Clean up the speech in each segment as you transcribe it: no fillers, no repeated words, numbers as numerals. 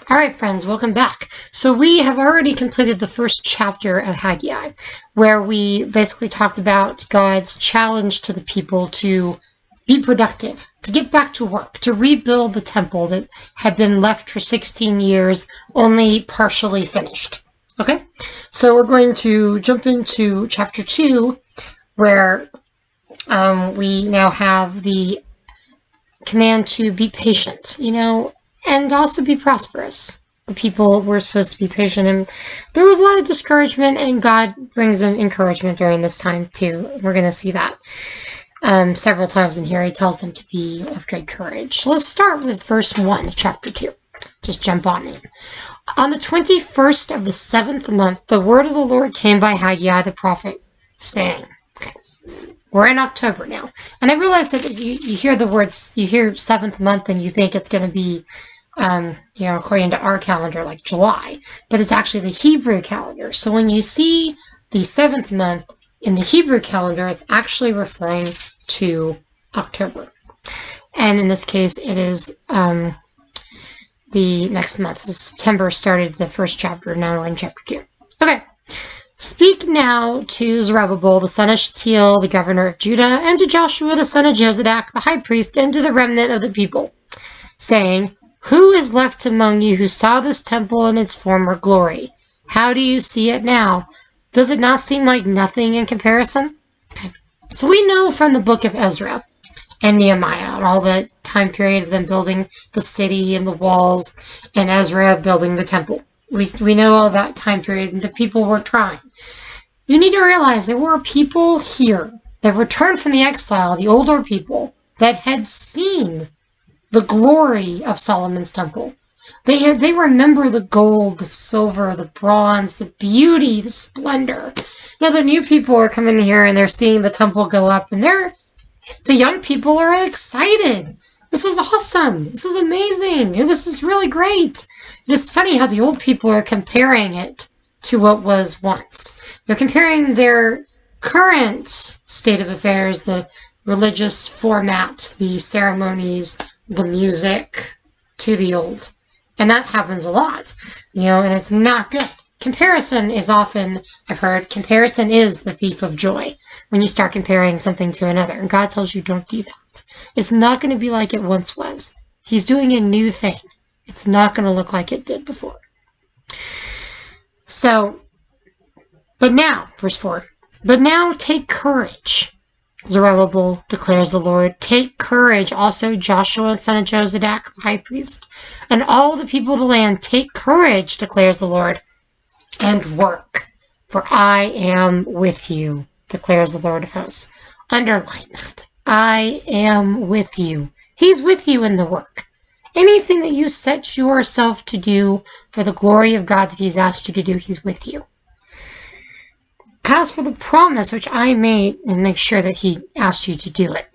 All right, friends, welcome back. So we have already completed the first chapter of Haggai, where we basically talked about God's challenge to the people to be productive, to get back to work, to rebuild the temple that had been left for 16 years, only partially finished. Okay? So we're going to jump into chapter 2, where we now have the command to be patient, and also be prosperous. The people were supposed to be patient, and there was a lot of discouragement, and God brings them encouragement during this time too. We're going to see that several times in here. He tells them to be of good courage. So let's start with verse 1 of chapter 2. Just jump on in. On the 21st of the 7th month, the word of the Lord came by Haggai the prophet, saying, we're in October now. And I realize that you hear the words, you hear 7th month and you think it's going to be, according to our calendar, like July. But it's actually the Hebrew calendar. So when you see the 7th month in the Hebrew calendar, it's actually referring to October. And in this case, it is the next month. So September started the first chapter. Now we're in chapter 2. Okay. Speak now to Zerubbabel, the son of Shealtiel, the governor of Judah, and to Joshua, the son of Jozadak, the high priest, and to the remnant of the people, saying, who is left among you who saw this temple in its former glory? How do you see it now? Does it not seem like nothing in comparison? So we know from the book of Ezra and Nehemiah and all the time period of them building the city and the walls, and Ezra building the temple. We know all that time period, and the people were trying. You need to realize there were people here that returned from the exile, the older people, that had seen the glory of Solomon's temple. They remember the gold, the silver, the bronze, the beauty, the splendor. Now the new people are coming here and they're seeing the temple go up, and the young people are excited. This is awesome. This is amazing. This is really great. It's funny how the old people are comparing it to what was once. They're comparing their current state of affairs, the religious format, the ceremonies, the music, to the old. And that happens a lot, and it's not good. Comparison is often, I've heard, comparison is the thief of joy when you start comparing something to another. And God tells you don't do that. It's not going to be like it once was. He's doing a new thing. It's not going to look like it did before. So, but now, verse 4, but now take courage, Zerubbabel, declares the Lord. Take courage, also Joshua, son of Jozadak, the high priest, and all the people of the land. Take courage, declares the Lord, and work, for I am with you, declares the Lord of hosts. Underline that. I am with you. He's with you in the work. Anything that you set yourself to do for the glory of God that He's asked you to do, He's with you. As for the promise which I made, and make sure that He asked you to do it.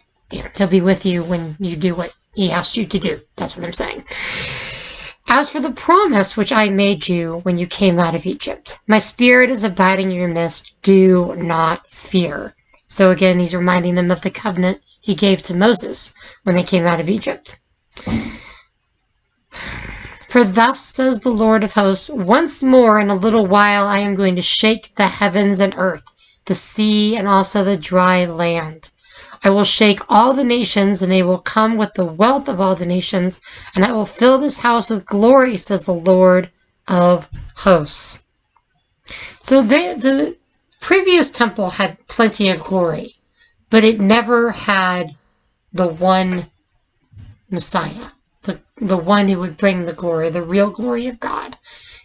He'll be with you when you do what He asked you to do. That's what I'm saying. As for the promise which I made you when you came out of Egypt, my spirit is abiding in your midst. Do not fear. So again, He's reminding them of the covenant He gave to Moses when they came out of Egypt. For thus says the Lord of hosts, once more in a little while I am going to shake the heavens and earth, the sea and also the dry land. I will shake all the nations, and they will come with the wealth of all the nations, and I will fill this house with glory, says the Lord of hosts. So the previous temple had plenty of glory, but it never had the one Messiah. The one who would bring the glory, the real glory of God.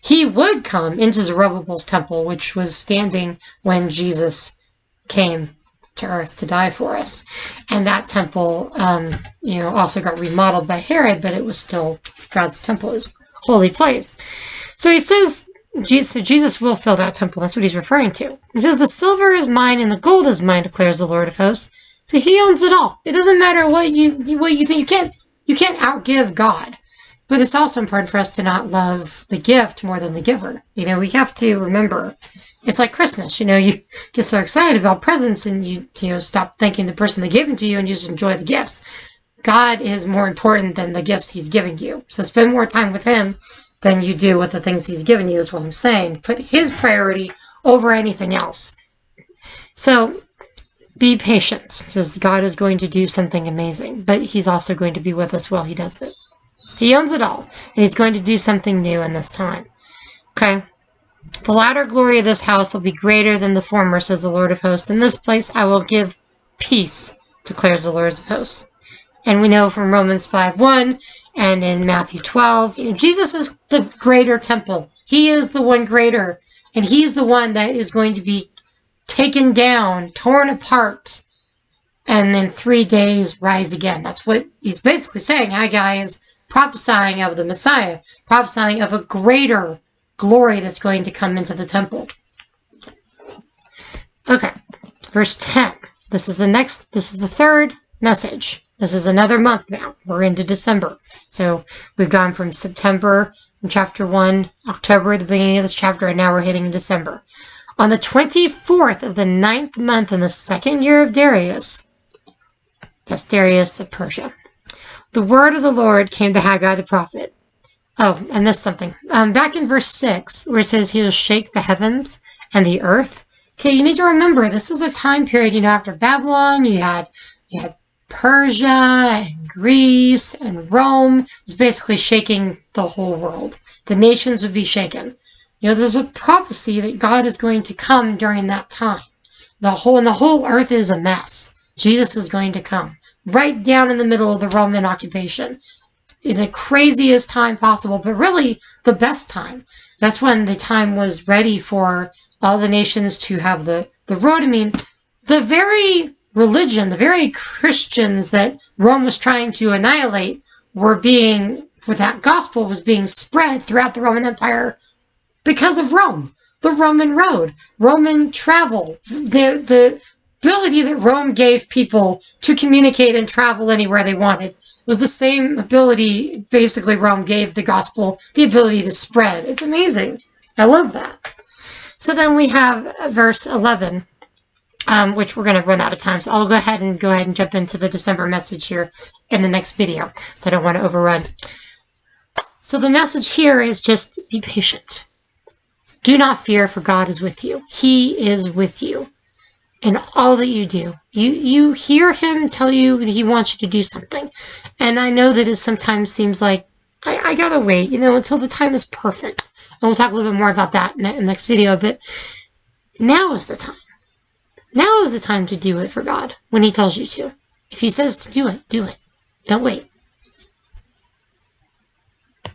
He would come into Zerubbabel's temple, which was standing when Jesus came to earth to die for us. And that temple, also got remodeled by Herod, but it was still God's temple, His holy place. So he says, Jesus will fill that temple. That's what he's referring to. He says, the silver is mine and the gold is mine, declares the Lord of hosts. So He owns it all. It doesn't matter what you think. You can't outgive God. But it's also important for us to not love the gift more than the giver. We have to remember, it's like Christmas. You get so excited about presents and you stop thanking the person that gave them to you and you just enjoy the gifts. God is more important than the gifts He's giving you. So spend more time with Him than you do with the things he's given you, is what I'm saying. Put his priority over anything else. So be patient, says God is going to do something amazing, but he's also going to be with us while he does it. He owns it all, and he's going to do something new in this time. Okay? The latter glory of this house will be greater than the former, says the Lord of hosts. In this place I will give peace, declares the Lord of hosts. And we know from Romans 5:1 and in Matthew 12, Jesus is the greater temple. He is the one greater, and he's the one that is going to be taken down, torn apart, and in 3 days rise again. That's what he's basically saying. Haggai is prophesying of the Messiah, prophesying of a greater glory that's going to come into the temple. Okay, verse 10. This is the third message. This is another month now. We're into December. So we've gone from September in chapter 1, October at the beginning of this chapter, and now we're hitting December. On the 24th of the 9th month in the 2nd year of Darius, that's Darius of Persia, the word of the Lord came to Haggai the prophet. Oh, I missed something. Back in verse 6, where it says he will shake the heavens and the earth. Okay, you need to remember, this is a time period, after Babylon, you had Persia and Greece and Rome. It was basically shaking the whole world. The nations would be shaken. There's a prophecy that God is going to come during that time. The whole earth is a mess. Jesus is going to come right down in the middle of the Roman occupation in the craziest time possible, but really the best time. That's when the time was ready for all the nations to have the road. The very religion, the very Christians that Rome was trying to annihilate that gospel was being spread throughout the Roman Empire because of Rome. The Roman road, Roman travel, the ability that Rome gave people to communicate and travel anywhere they wanted was the same ability basically Rome gave the gospel, the ability to spread. It's amazing. I love that. So then we have verse 11, which we're going to run out of time. So I'll go ahead and jump into the December message here in the next video. So I don't want to overrun. So the message here is just be patient. Do not fear, for God is with you. He is with you in all that you do. You hear him tell you that he wants you to do something. And I know that it sometimes seems like, I gotta wait, until the time is perfect. And we'll talk a little bit more about that in the next video, but now is the time. Now is the time to do it for God when he tells you to. If he says to do it, do it. Don't wait.